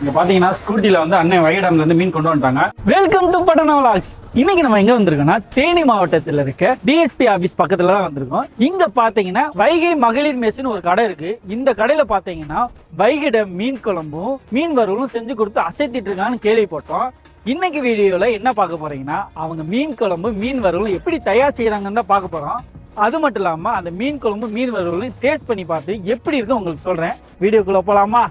இங்க பாத்தீங்கன்னா ஸ்கூட்டில வந்து அண்ணன் வைகடாம்ல இருந்து மீன் கொண்டு வந்துட்டாங்க. Welcome to Pattana vlogs. இன்னைக்கு நம்ம எங்க வந்திருக்கோம்னா தேனி மாவட்டத்தில் இருக்க டிஎஸ்பி ஆபீஸ் பக்கத்துல தான் வந்திருக்கோம். இங்க பாத்தீங்கன்னா வைகை மகளிர் மெஸ்னு ஒரு கடை இருக்கு. இந்த கடையில பாத்தீங்கன்னா வைகைட மீன் குழம்பும் மீன் வறுவலும் செஞ்சு கொடுத்து அசைத்திட்டு இருக்கான்னு கேள்விப்பட்டோம். இன்னைக்கு வீடியோல என்ன பார்க்க போறீங்கன்னா அவங்க மீன் குழம்பு மீன் வறுவலும் எப்படி தயார் செய்யறாங்கன்னு தான் பார்க்க போறோம். அது மட்டும் இல்லாம அந்த மீன் குழம்பு மீன் வறுவலையும் டேஸ்ட் பண்ணி பார்த்து எப்படி இருக்கு உங்களுக்கு சொல்றேன். வீடியோக்குள்ள போலாமா?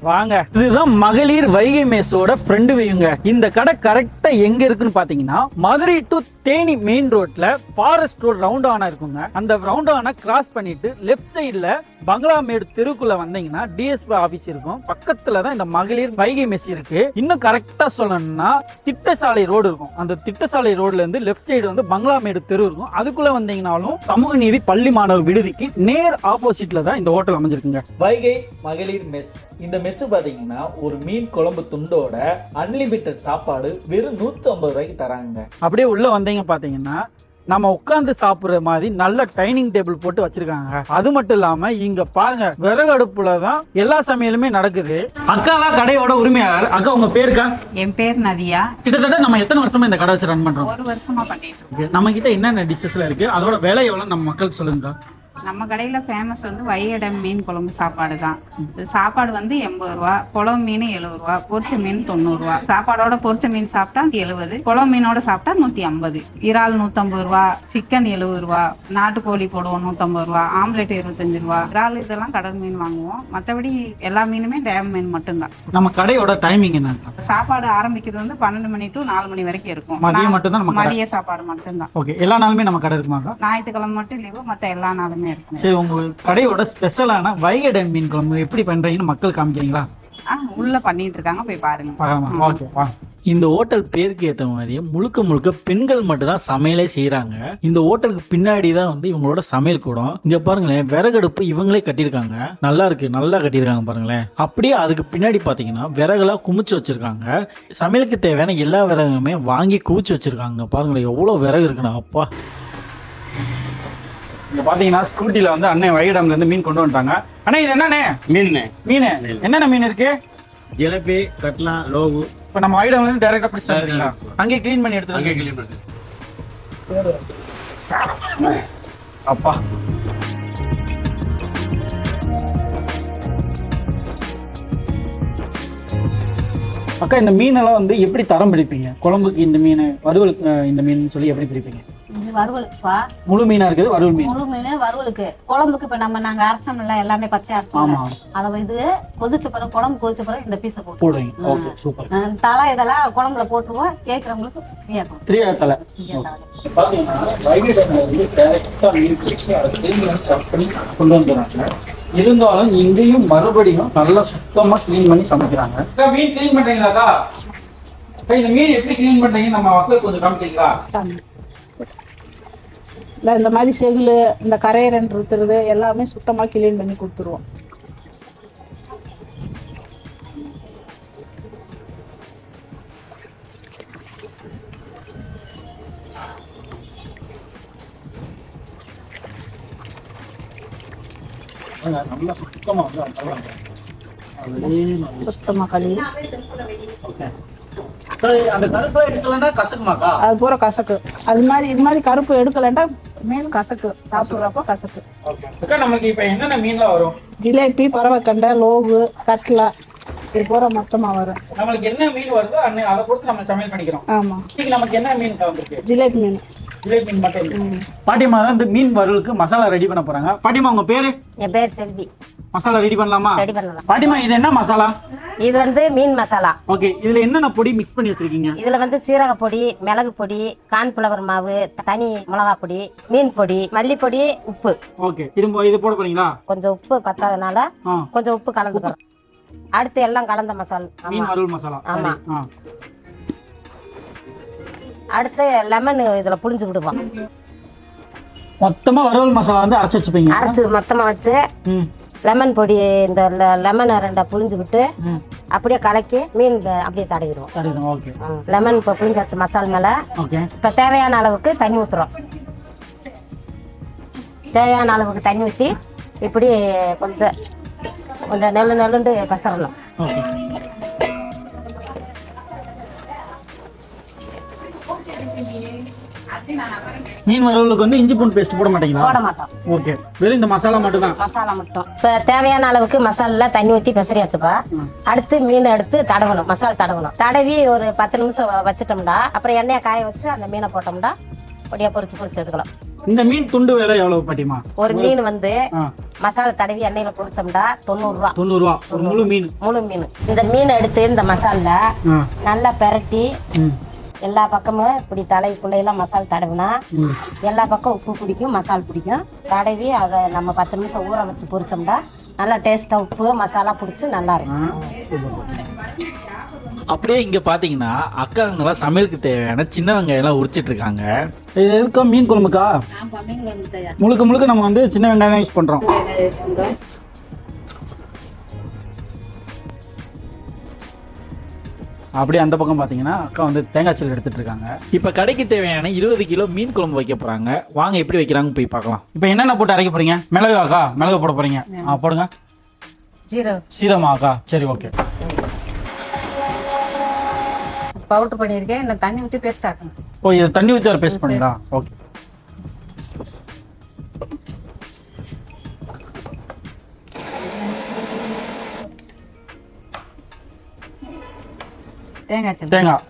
வாங்க. இதுதான் மகளிர் வைகை மெஸ்ஸோட ஃப்ரெண்டு வியூங்க. இந்த கடை கரெக்டா எங்க இருக்குன்னு பாத்தீங்கன்னா மதுரை டு தேனி மெயின் ரோட்ல ஃபாரஸ்ட் ரோட் ரவுண்டானா இருக்குங்க. அந்த ரவுண்டானா கிராஸ் பண்ணிட்டு லெஃப்ட் சைடுல பங்களாமேடு தெருக்குள்ள வந்தீங்கன்னா டிஎஸ்பி ஆபீஸ் இருக்கும். பக்கத்துல தான் இந்த மகளிர் வைகை மெஸ் இருக்கு. இன்னும் கரெக்டா சொல்லணும்னா திட்டசாலை ரோடு இருக்கும். அந்த திட்டசாலை ரோட்ல இருந்து லெஃப்ட் சைடு வந்து பங்களாமேடு தெரு இருக்கும். அதுக்குள்ள வந்தீங்கன்னாலும் சமூக நீதி பள்ளி மாணவர் விடுதிக்கு நேர் ஆப்போசிட்ல தான் இந்த ஹோட்டல் அமைஞ்சிருக்குங்க. வைகை மகளிர் மெஸ். இந்த மெஸ் பாத்தீங்கன்னா ஒரு மீன் குழம்பு துண்டோட அன்லிமிட்டட் சாப்பாடு வெறும் 150 ரூபாய்க்கு தராங்க. அப்படியே உள்ள வந்தீங்க பாத்தீங்கன்னா நம்ம உட்கார்ந்து சாப்பிடுற மாதிரி நல்ல டைனிங் டேபிள் போட்டு வச்சிருக்காங்க. அது மட்டும் இல்லாம இங்க பாருங்க விறகு அடுப்புல தான் எல்லா சமையலுமே நடக்குது. அக்கா தான் கடையோட உரிமையாளர். அக்கா உங்க பேருக்கா? என் பேர் நதியா. கிட்டத்தட்ட நம்ம எத்தனை வருஷமா இந்த கடை வச்சு ரன் பண்றோம்? 1 வருஷமா பண்ணிட்டு இருக்கோம். நம்ம கிட்ட என்னென்ன டிஷ்ஷஸ்ல இருக்கு, அதோட விலை எவ்வளவு நம்ம மக்களுக்கு சொல்லுங்க. நம்ம கடையில ஃபேமஸ் வந்து வைகடம் மீன் குழம்பு சாப்பாடு தான். சாப்பாடு வந்து 80 ரூபா, குளம் மீன் 70 ரூபா, பொரிச்ச மீன் 90 ரூபா. சாப்பாடோட பொரிச்ச மீன் சாப்பிட்டா 70, குளம் மீனோட சாப்பிட்டா 150. இறால் 150 ரூபா, சிக்கன் 70 ரூபா, நாட்டுக்கோழி போடுவோம் 150 ரூபா, ஆம்லெட் 25 ரூபா. இறால் இதெல்லாம் கடல் மீன் வாங்குவோம். மற்றபடி எல்லா மீனுமே டேம் மீன் மட்டும்தான். நம்ம கடையோட டைமிங் என்ன? சாப்பாடு ஆரம்பிக்கிறது வந்து 12 மணி டு 4 மணி வரைக்கும் இருக்கும். மதியம் மட்டும் தான் நம்ம மதிய சாப்பாடு மட்டும்தான். ஓகே. எல்லா நாளுமே நம்ம கடை இருக்குமாக்கா? ஞாயிற்றுக்கிழமை மட்டும் லீவு, மற்ற எல்லா நாளுமே. சரி, உங்க கடையோட ஸ்பெஷலான வைகை மீன் குழம்பு எப்படி பண்றீங்கன்னு மக்கள் காமிக்கிறீங்களா? உள்ள பண்ணிட்டு இருக்காங்க, போய் பாருங்க. ஓகே, வா. இந்த ஹோட்டல் பேருக்கு ஏற்ற மாதிரியே முழுக்க முழுக்க பெண்கள் மட்டும் தான் சமையலே செய்யறாங்க. இந்த ஹோட்டலுக்கு பின்னாடி தான் வந்து இவங்களோட சமையல் கூடம். இங்க பாருங்களேன், விறகடுப்பு இவங்களே கட்டியிருக்காங்க. நல்லா இருக்கு, நல்லா கட்டியிருக்காங்க பாருங்களேன். அப்படியே அதுக்கு பின்னாடி பாத்தீங்கன்னா விறகுலாம் குமிச்சு வச்சிருக்காங்க. சமையலுக்கு தேவையான எல்லா விறகுமே வாங்கி குவிச்சு வச்சிருக்காங்க. பாருங்களேன் எவ்வளவு விறகு இருக்குண்ணா. அப்பா, இங்க பாத்தீங்கன்னா ஸ்கூட்டில வந்து அண்ணன் வைகடாம்ல இருந்து மீன் கொண்டு வந்துட்டாங்க. அண்ணா இது என்னண்ணே? மீன் என்னென்ன மீன் இருக்கு? ஜிலேபி, கட்லா, லோகு. இப்ப நம்ம வைகடாம்ல இருந்து டைரக்டா பிடிச்சு வந்துறீங்களா? அங்கே க்ளீன் பண்ணி எடுத்து அப்பா. அக்கா, இந்த மீனெல்லாம் வந்து எப்படி தரம் பிடிப்பீங்க? குழம்புக்கு இந்த மீன், வறுவலுக்கு இந்த மீன் சொல்லி எப்படி பிடிப்பீங்க? இது வறுவலுக்குப்பா. முழு மீனா இருக்குது, வறுவல் மீன். முழு மீன் வறுவலுக்கு. குழம்புக்கு இப்ப நாங்க அரைச்சோம்ல, எல்லாமே பச்சை அரைச்சோம். அத இது கொதிச்ச பிறகு, குழம்பு கொதிச்ச பிறகு இந்த பீஸை போடுவீங்க. Okay, super. தலை இதெல்லாம் குழம்புல போட்டுருவோம். கேட்கறவங்களுக்கு ஃப்ரீயா தலை. பாத்தீங்கன்னா வைகை டைம்ல வந்து டைரக்டா மீன் பிடிச்சி அதை கட் பண்ணி கொண்டு வந்துடுறாங்க. இருந்தாலும் இங்கேயும் மறுபடியும் நல்லா சுத்தமா கிளீன் பண்ணி சமைக்கிறாங்க. மீன் கிளீன் பண்றீங்களாக்கா? இந்த மீன் எப்படி கிளீன் பண்றீங்க நம்ம மக்களுக்கு கொஞ்சம் காமிக்கிறீங்களா? இந்த மாதிரி செகில், இந்த கரையரன் இருக்கிறது எல்லாமே சுத்தமாக கிளீன் பண்ணி கொடுத்துருவோம். நல்லா சுத்தமாக சுத்தமாக கழுவி. அந்த கருப்பு எடுக்கலன்னா கசக்குமாக்கா? அது பூரா கசக்கு. அது மாதிரி இது மாதிரி கருப்பு எடுக்கலன்னா மீன் கசக்கு, சாப்பிட்றப்போ கசக்கு. நமக்கு இப்ப என்னென்ன மீன்லாம் வரும்? ஜிலேபி, பறவைக்கண்டை, லோகு, கட்லா, இது பூரா மொத்தமா வரும். நம்மளுக்கு என்ன மீன் வருதோ அதை பொறுத்து நம்ம சமையல் பண்ணிக்கிறோம். ஆமா. நமக்கு என்ன மீன் வந்திருக்கு? ஜிலேபி மீன். ஜிலேபி மீன் மட்டும். பாட்டிமா தான் இந்த மீன் வறுவலுக்கு மசாலா ரெடி பண்ண போறாங்க. பாட்டிமா உங்க பேரு? என் பேர் செல்வி. மசாலா ரெடி பண்ணலாமா? ரெடி பண்ணலாம். பாட்டிமா இது என்ன மசாலா? இது வந்து மீன் மசாலா. ஓகே. இதுல என்னென்ன பொடி மிக்ஸ் பண்ணி வச்சிருக்கீங்க? இதுல வந்து சீரக பொடி, மிளகு பொடி, கார்ன்ஃபிளவர் மாவு, தனி மிளகா பொடி, மீன் பொடி, மல்லிப்பொடி, உப்பு. ஓகே. இது போட போறீங்களா? கொஞ்சம் உப்பு பத்தாதனால கொஞ்சம் உப்பு கலந்துக்கிறோம். அடுத்து எல்லாம் கலந்த மசாலா, மீன் வறுவல் மசாலா. ஆமா. அடுத்து லெமன் இதுல புளிஞ்சு விடுவோம். மொத்தமா வறுவல் மசாலா வந்து அரைச்சு வச்சுப்பீங்க? அரைச்சு மொத்தமா வச்சு லெமன் பொடி, இந்த லெமன் 2 புளிஞ்சு விட்டு அப்படியே கலக்கி மீன் அப்படியே தடவிடுவோம். லெமன் இப்போ புளிஞ்சு வச்ச மசாலா மேல இப்போ தேவையான அளவுக்கு தண்ணி ஊற்றுறோம். தேவையான அளவுக்கு தண்ணி ஊற்றி இப்படி கொஞ்சம் நெல்லுண்டு பசரணும். மீன் வறுவலுக்கு வந்து இஞ்சி பூண்டு பேஸ்ட் போட மாட்டீங்களா? போட மாட்டோம். ஓகே, வெறும் இந்த மசாலா மட்டும் தான். மசாலா மட்டும். இப்போ தேவையான அளவுக்கு மசாலா தண்ணி ஊற்றி பெசரியாச்சுப்பா. அடுத்து மீனை எடுத்து தடவணும், மசாலா தடவணும். தடவி ஒரு 10 நிமிஷம் வச்சுட்டோம்னா அப்புறம் எண்ணெயை காய வச்சு அந்த மீனை போட்டோம்னா பொடியா பொரிச்சு எடுக்கலாம். இந்த மீன் துண்டு விலை எவ்வளவு பாட்டிமா? ஒரு மீன் வந்து மசாலா தடவி எண்ணெயில பொரிச்சோம்னா 90 ரூபா. 90 ரூபா ஒரு முழு மீன். இந்த மீனை எடுத்து இந்த மசாலா நல்லா பெரட்டி எல்லா பக்கமும் இப்படி தலைக்குள்ளையெல்லாம் மசாலா தடவினா எல்லா பக்கம் உப்பு பிடிக்கும், மசாலா பிடிக்கும். தடவி அதை நம்ம 10 நிமிஷம் ஊற வச்சு பொரிச்சோம்னா நல்லா டேஸ்டா உப்பு மசாலா பிடிச்சி நல்லா இருக்கும். அப்படியே இங்க பாத்தீங்கன்னா அக்காங்கெல்லாம் சமையலுக்கு தேவையான சின்ன வெங்காயம் எல்லாம் உரிச்சிட்டு இருக்காங்க. இது எதுக்கா? மீன் குழம்புக்கா? முழுக்க நம்ம வந்து சின்ன வெங்காயம் தான் யூஸ் பண்றோம். அப்படியே அந்த பக்கம் பாத்தீங்கன்னா அக்கா வந்து தேங்காய் சல் எடுத்துட்டு இருக்காங்க. இப்ப கடைக்கு தேவையான 20 கிலோ மீன் குழம்பு வைக்க போறாங்க. வாங்க எப்படி வைக்கிறாங்க போய் பார்க்கலாம். இப்ப என்னென்ன போட்டு அரைக்க போறீங்க? மிளகு அக்கா, மிளகு போட போறீங்க. போடுங்க. சீரகமா அக்கா? சரி, ஓகே. பவுடர் பண்ணியிருக்கேன். இந்த தண்ணி ஊற்றி பேஸ்ட் ஆக்கணும். ஓ, இது தண்ணி ஊற்றி வர பேஸ்ட் பண்ணீங்களா? ஓகே. தேங்காய்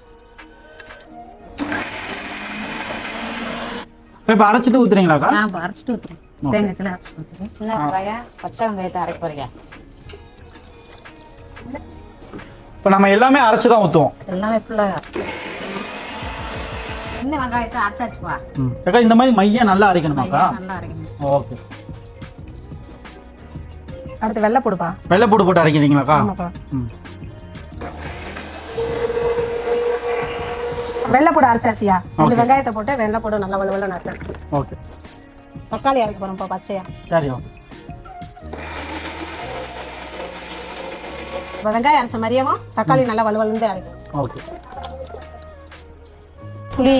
இப்போ அரைச்சிட்டு ஊத்துறீங்களாக்கா? அரைச்சிட்டு ஊற்றுறேன். தேங்காய் சில அரைச்சிட்டு ஊற்றுறேன். சின்ன வெங்காயம் பச்சை வெங்காயத்தை அரைக்க போறீங்க. இப்போ நம்ம எல்லாமே அரைச்சு தான் ஊற்றுவோம். எல்லாமே ஃபுல்லாக அரைச்சி சின்ன வெங்காயத்தை அரைச்சாச்சுப்பா. அக்கா இந்த மாதிரி மையம் நல்லா அரைக்கணுமாக்கா? நல்லா அரைக்கணும். ஓகே. அடுத்து வெள்ளைப்பூடுப்பா. வெள்ளைப்பூடு போட்டு அரைக்கிறீங்களாக்கா? வெள்ளைப்பூடு அரைச்சாச்சியா? இந்த வெங்காயத்தை போட்டு வெள்ளைப்பூடு நல்லா வலுவல அரைச்சாச்சு. ஓகே. தக்காளி அரைக்க போறோம்ப்பா பச்சையா. சரி, ஓகே. இப்போ வெங்காயம் அரைச்ச மாதிரியாவும் தக்காளி நல்லா வலுவலுந்து அரைக்கணும். ஓகே. புளி,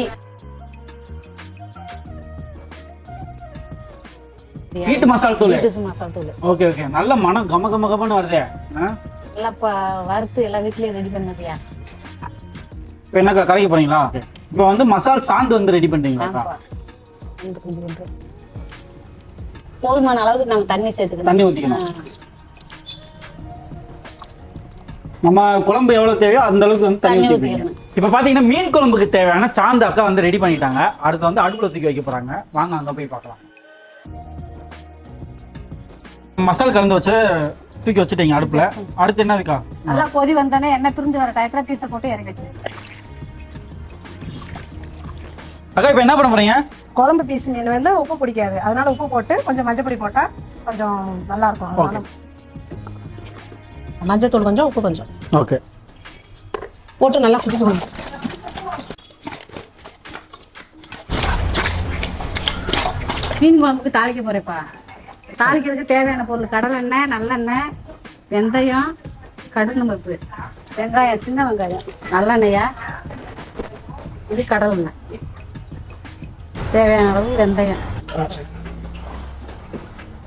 வீட்டு மசாலா தூள். மசாலா தூள். Okay, okay. நல்ல மனம் கமகமன்னு வருதே. எல்லாம் வறுத்து எல்லாம் வீட்லயே ரெடி பண்ணதியா. இப்போ என்னக்கா கரைக்க போறீங்களா? இப்போ வந்து மசால் சாந்து வந்து ரெடி பண்றீங்களா? போதுமான அளவுக்கு நம்ம தண்ணி சேர்த்துக்கணும். தண்ணி ஊற்றிக்கணும். நம்ம குழம்பு எவ்வளவு தேவையோ அந்த அளவுக்கு வந்து தண்ணி ஊற்றிக்கணும். இப்போ பார்த்தீங்கன்னா மீன் குழம்புக்கு தேவையான சாந்து அக்கா வந்து ரெடி பண்ணிட்டாங்க. அடுத்து வந்து அடுப்புல தூக்கி வைக்க போறாங்க. வாங்க அங்கே போய் பார்க்கலாம். மசாலா கலந்து வச்சு தூக்கி வச்சுட்டீங்க அடுப்புல. அடுத்து என்னதுக்கா? நல்லா கொதி வந்தானே எண்ணெய் பிரிஞ்சு வர டயத்துல பீஸை போட்டு இறக்கி வச்சு. அக்கா இப்போ என்ன பண்ண போறீங்க? குழம்பு பீஸ் மீன் வந்து உப்பு பிடிக்காது, அதனால உப்பு போட்டு கொஞ்சம் மஞ்சள் பொடி போட்டா கொஞ்சம் நல்லா இருக்கும். மஞ்சள் தூள் கொஞ்சம், உப்பு கொஞ்சம். ஓகே. போட்டு நல்லா சுத்திக்கணும். மீன் குழம்புக்கு தாளிக்க போறேப்பா. தாளிக்கிறதுக்கு தேவையான பொருள் கடலெண்ணெய், நல்லெண்ணெய், வெந்தயம், கடுகு பருப்பு, வெங்காயம், சின்ன வெங்காயம், நல்லெண்ணெயா, இது கடலெண்ணெய், தேவையான அளவு வெந்தயம்,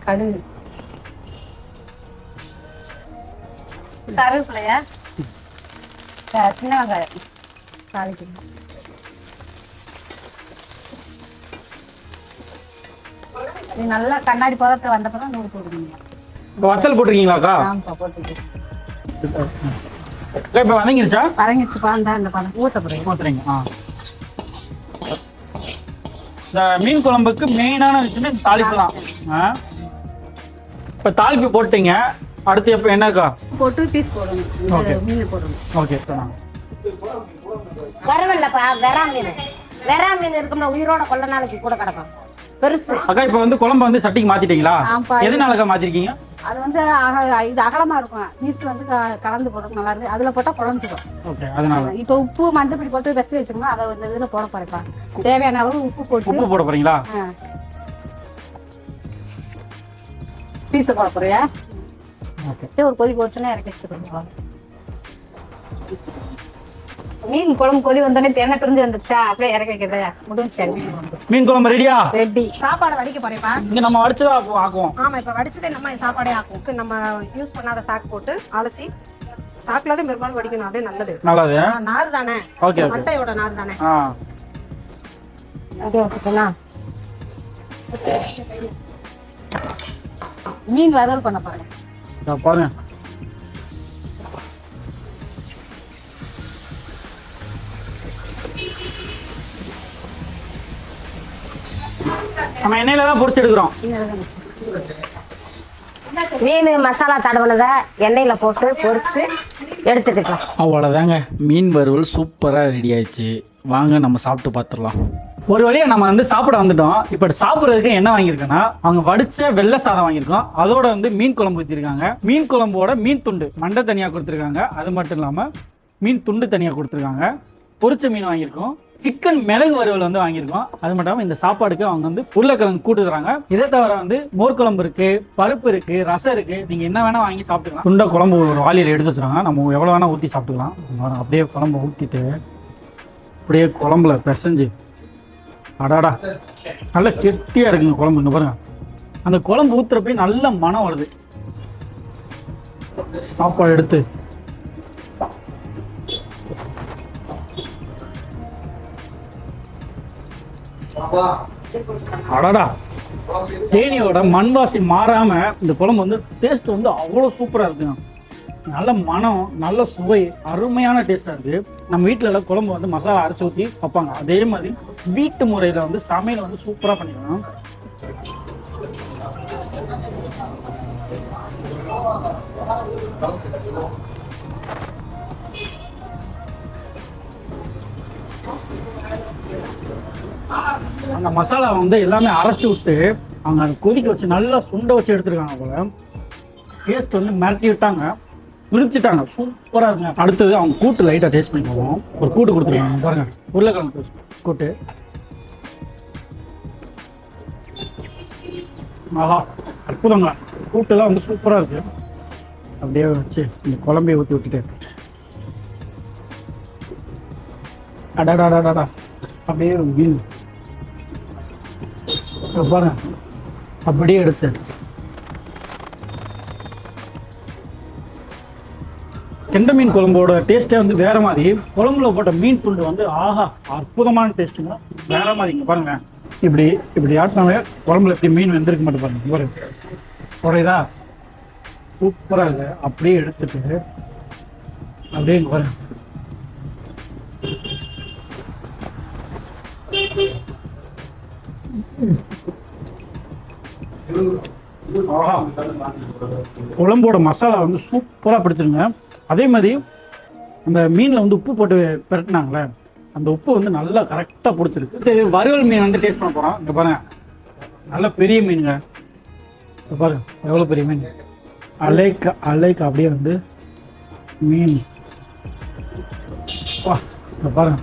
கடுகு, கருவேப்பிலையா, சின்ன வெங்காயம் தாளிக்கணும். இது நல்லா கண்ணாடி பதத்தை வந்தப்பறம் நூறு போட்டுக்கணும். இப்போ வத்தல் போட்டிருக்கீங்களாக்கா? ஆமாப்பா போட்டுருக்கேன். இப்போ வதங்கிருச்சா? வதங்கிடுச்சுப்பா. இந்த பதம் ஊற்ற போகிறேன். ஊற்றுறீங்க. இந்த மீன் குழம்புக்கு மெயினான விஷயமே தாளிப்பு தான். இப்போ தாளிப்பு போட்டீங்க. அடுத்து எப்போ என்னக்கா? போட்டு பீஸ் போடணும். மீன் போடணும். ஓகே சொன்னாங்க. வரவில்லப்பா. வெறா மீன் இருக்கும்னா உயிரோட கொள்ள நாளைக்கு கூட கிடக்கும் பெருசு. அக்கா இப்போ வந்து குழம்பு வந்து சட்டிக்கு மாத்திட்டீங்களா? எதனாலக்கா மாத்திருக்கீங்க? அது வந்து இது அகலமா இருக்கும். மீஸ் வந்து கலந்து போடும் நல்லா இருக்கு. அதுல போட்டா குழஞ்சிடும். ஓகே, அதனால இப்போ உப்பு மஞ்சள் பொடி போட்டு பெசரி வச்சுக்கணும். அதை இந்த இதுல போட போறேப்பா. தேவையான அளவு உப்பு போட போறீங்களா? பீஸ் போட போறியா? ஓகே. ஒரு கொதி போச்சுன்னா இறக்கி வச்சுக்கணும். மீன் குழம்பு கொதி வந்தோடனே எண்ணெய் பிரிஞ்சு வந்துச்சா அப்படியே இறக்கி வைக்கிறதா முடிஞ்சு. மீன் குழம்பு ரெடியா? ரெடி. சாப்பாடு வடிக்க போறேப்பா. இங்க நம்ம வடிச்சதா ஆக்குவோம். ஆமா, இப்ப வடிச்சதே நம்ம சாப்பாடே ஆக்குவோம். நம்ம யூஸ் பண்ணாத சாக்கு போட்டு அலசி சாக்குல தான் பெரும்பாலும் வடிக்கணும். அதே நல்லது. நல்லது. நார் தானே. ஓகே. மட்டையோட நார் தானே. அப்படியே வச்சுக்கணும். மீன் வறுவல் பண்ண பாருங்க. இதை பாருங்க. நம்ம எண்ணெயில தான் பொரிச்சு எடுக்கிறோம். மீன் மசாலா தடவினதை எண்ணெயில் போட்டு பொரிச்சு எடுத்துக்கலாம். அவ்வளோதாங்க, மீன் வறுவல் சூப்பராக ரெடி ஆயிடுச்சு. வாங்க நம்ம சாப்பிட்டு பார்த்துடலாம். ஒரு வழியாக நம்ம வந்து சாப்பிட வந்துட்டோம். இப்போ சாப்பிட்றதுக்கு என்ன வாங்கியிருக்கோன்னா, அவங்க வடித்த வெள்ளை சாதம் வாங்கியிருக்கோம். அதோட வந்து மீன் குழம்பு ஊற்றிருக்காங்க. மீன் குழம்போட மீன் துண்டு மண்டை தனியாக கொடுத்துருக்காங்க. அது மட்டும் இல்லாமல் மீன் துண்டு தனியாக கொடுத்துருக்காங்க. பொரிச்ச மீன் வாங்கியிருக்கோம். சிக்கன் மிளகு வறுவல் வந்து வாங்கியிருக்கோம். அது மட்டும் இல்லாமல் இந்த சாப்பாடுக்கு அவங்க வந்து உருளைக்கிழங்கு கூட்டு தராங்க. இதை தவிர வந்து மோர் குழம்பு இருக்கு, பருப்பு இருக்கு, ரசம் இருக்கு. நீங்க என்ன வேணா வாங்கி சாப்பிட்டுக்கலாம். துண்ட குழம்பு ஒரு வாளியில் எடுத்து வச்சுருவாங்க. நம்ம எவ்வளோ வேணா ஊற்றி சாப்பிட்டுக்கலாம். அப்படியே குழம்பு ஊற்றிட்டு அப்படியே குழம்புல பிசைஞ்சு அடாடா நல்லா கெட்டியா இருக்குங்க குழம்பு. இங்க பாருங்க, அந்த குழம்பு ஊத்துறப்ப நல்ல மனம் வருது. சாப்பாடு எடுத்து அடடா, தேனியோட மண்வாசி மாறாம இந்த குழம்பு வந்து டேஸ்ட் வந்து அவ்வளோ சூப்பரா இருக்குங்க. நல்ல மனம், நல்ல சுவை, அருமையான டேஸ்டா இருக்கு. நம்ம வீட்டுல எல்லாம் குழம்பு வந்து மசாலா அரைச்சி ஊற்றி வைப்பாங்க. அதே மாதிரி வீட்டு முறையில வந்து சமையல் வந்து சூப்பரா பண்ணிக்கலாம். அந்த மசாலா வந்து எல்லாமே அரைச்சி விட்டு அவங்க அதை கொதிக்க வச்சு நல்லா சுண்ட வச்சு எடுத்துருக்காங்க போல. டேஸ்ட் வந்து மிரட்டி விட்டாங்க, பிரிச்சுட்டாங்க. சூப்பராக இருக்குங்க. அடுத்தது அவங்க கூட்டு லைட்டாக டேஸ்ட் பண்ணி போவோம். ஒரு கூட்டு கொடுத்துருக்காங்க பாருங்க, உருளைக்கிழங்கு கூட்டு. ஆஹா, அற்புதங்க. கூட்டெல்லாம் வந்து சூப்பராக இருக்கு. அப்படியே வச்சு இந்த குழம்பையை ஊற்றி விட்டுட்டு அடாடாடாடா அப்படியே மீன் பாருங்க, அப்படியே எடுத்து கெண்டை மீன் குழம்போட டேஸ்ட்டே வந்து வேற மாதிரி. குழம்புல போட்ட மீன் துண்டு வந்து ஆஹா அற்புதமான டேஸ்ட்டுங்க, வேற மாதிரிங்க. பாருங்க, இப்படி இப்படி ஆட்டினாவே குழம்புல எப்படி மீன் வெந்திருக்க மாட்டேன் பாருங்க. பாருங்க குறையுதா, சூப்பரா இருக்கு. அப்படியே எடுத்துட்டு அப்படியே பாருங்க, ஆஹா குழம்போட மசாலா வந்து சூப்பரா பிடிச்சிருங்க. அதே மாதிரி அந்த மீனில் வந்து உப்பு போட்டு பெரட்டினாங்களே, அந்த உப்பு வந்து நல்லா கரெக்டாக பிடிச்சிருக்கு. வறுவல் மீன் வந்து டேஸ்ட் பண்ண போகிறோம். இங்கே பாருங்க, நல்ல பெரிய மீனுங்க. பாருங்க எவ்வளோ பெரிய மீன். அலைக்கா அலைக்கா அப்படியே வந்து மீன். வா இங்கே பாருங்க,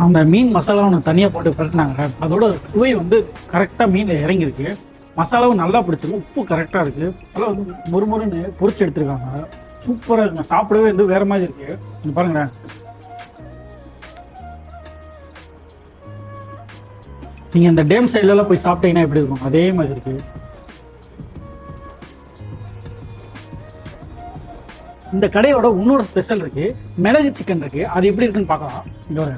அந்த மீன் மசாலா ஒன்று தனியாக போட்டு பரட்டினாங்க. அதோட சுவை வந்து கரெக்டாக மீனில் இறங்கியிருக்கு. மசாலாவும் நல்லா பிடிச்சிருக்கு, உப்பு கரெக்டாக இருக்குது. அதெல்லாம் வந்து முறுமுறுன்னு பொரிச்சு எடுத்துருக்காங்க. சூப்பராக இருக்குங்க. சாப்பிடவே வந்து வேறு மாதிரி இருக்குது. நீங்கள் பாருங்களேன், நீங்கள் இந்த டேம் சைட்லலாம் போய் சாப்பிட்டீங்கன்னா எப்படி இருக்கும் அதே மாதிரி இருக்குது. இந்த கடையோட இன்னொரு ஸ்பெஷல் இருக்குது, மிளகு சிக்கன் இருக்குது. அது எப்படி இருக்குன்னு பார்க்கலாம். இங்கே ஒரு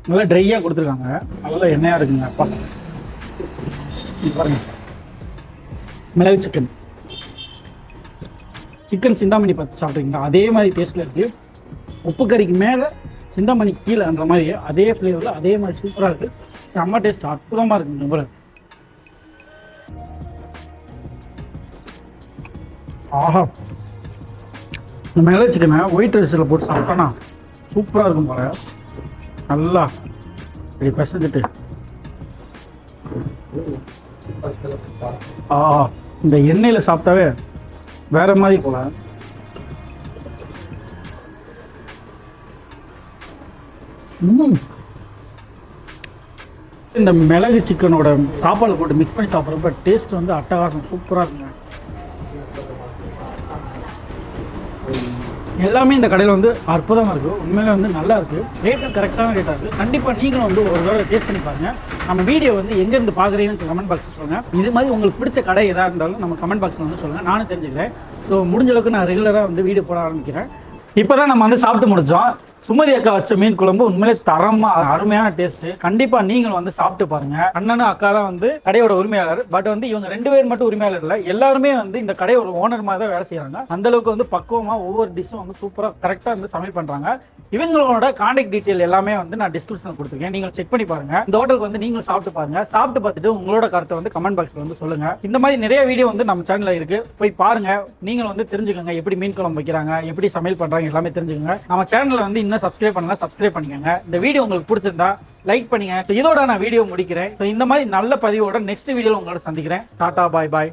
நல்லா ட்ரையாக கொடுத்துருக்காங்க, நல்லா எண்ணெயாக இருக்குங்க. பாருங்க, மிளகு சிக்கன். சிக்கன் சிந்தாமணி பார்த்து சாப்பிட்றீங்களா அதே மாதிரி டேஸ்ட்டில் இருக்குது. உப்பு கறிக்கு மேலே சிந்தாமணி கீழேன்ற மாதிரி அதே ஃப்ளேவரில் அதே மாதிரி சூப்பராக இருக்குது. செம்ம டேஸ்ட், அற்புதமாக இருக்குங்க. போல ஆஹா, இந்த மிளகு சிக்கனை ஒயிட் ரைஸில் போட்டு சாப்பிட்டோன்னா சூப்பராக இருக்கும் போல. நல்லா இப்படி பிசைஞ்சிட்டு இந்த எண்ணெயில் சாப்பிட்டாவே வேற மாதிரி போல. இந்த மிளகு சிக்கனோட சாப்பாடு போட்டு மிக்ஸ் பண்ணி சாப்பிட்றப்ப டேஸ்ட் வந்து அட்டகாசம், சூப்பராக இருக்குங்க. எல்லாமே இந்த கடையில் வந்து அற்புதமாக இருக்குது. உண்மையிலே வந்து நல்லா இருக்குது. ரேட்டும் கரெக்டான ரேட்டாக இருக்குது. கண்டிப்பாக நீங்களும் வந்து ஒரு தடவை டேஸ்ட் பண்ணி பாருங்க. நம்ம வீடியோ வந்து எங்கேருந்து பார்க்குறீங்கன்னு கமெண்ட் பாக்ஸில் சொல்லுங்கள். இது மாதிரி உங்களுக்கு பிடிச்ச கடை எதாக இருந்தாலும் நம்ம கமெண்ட் பாக்ஸில் வந்து சொல்லுங்கள். நானும் தெரிஞ்சுக்கிறேன். ஸோ முடிஞ்ச அளவுக்கு நான் ரெகுலராக வந்து வீடியோ போட ஆரம்பிக்கிறேன். இப்போ தான் நம்ம வந்து சாப்பிட்டு முடித்தோம். சுமதி அக்கா வச்ச மீன் குழம்பு உண்மையிலே தரமா அருமையான டேஸ்ட். கண்டிப்பா நீங்களும் வந்து சாப்பிட்டு பாருங்க. அண்ணனும் அக்கா தான் வந்து கடையோட உரிமையாளர். பட் வந்து இவங்க 2 பேர் மட்டும் உரிமையாளர் இல்லை, எல்லாருமே வந்து இந்த கடையோட ஓனர் மாதிரி தான் வேலை செய்யறாங்க. அந்த அளவுக்கு வந்து பக்குவமா ஒவ்வொரு டிஷ்ஷும் வந்து சூப்பரா கரெக்டா வந்து சமையல் பண்றாங்க. இவங்களோட கான்டாக்ட் டீடைல் எல்லாமே வந்து நான் டிஸ்கிரிப்ஷன்ல கொடுத்துருக்கேன். நீங்க செக் பண்ணி பாருங்க. இந்த ஹோட்டலுக்கு வந்து நீங்களும் சாப்பிட்டு பாருங்க. சாப்பிட்டு பார்த்துட்டு உங்களோட கருத்தை வந்து கமெண்ட் பாக்ஸ்ல வந்து சொல்லுங்க. இந்த மாதிரி நிறைய வீடியோ வந்து நம்ம சேனல்ல இருக்கு, போய் பாருங்க. நீங்களும் வந்து தெரிஞ்சுக்கோங்க எப்படி மீன் குழம்பு வைக்கிறாங்க, எப்படி சமையல் பண்றாங்க எல்லாமே தெரிஞ்சுக்கோங்க. நம்ம சேனல்ல வந்து இன்னும் சப்ஸ்கிரைப் பண்ணலாம், சப்ஸ்கிரைப் பண்ணிக்கோங்க. இந்த வீடியோ உங்களுக்கு பிடிச்சிருந்தா லைக் பண்ணுங்க. இதோட நான் வீடியோ முடிக்கிறேன். இந்த மாதிரி நல்ல பதிவோட நெக்ஸ்ட் வீடியோல உங்களோட சந்திக்கிறேன். டாடா, பாய் பாய்.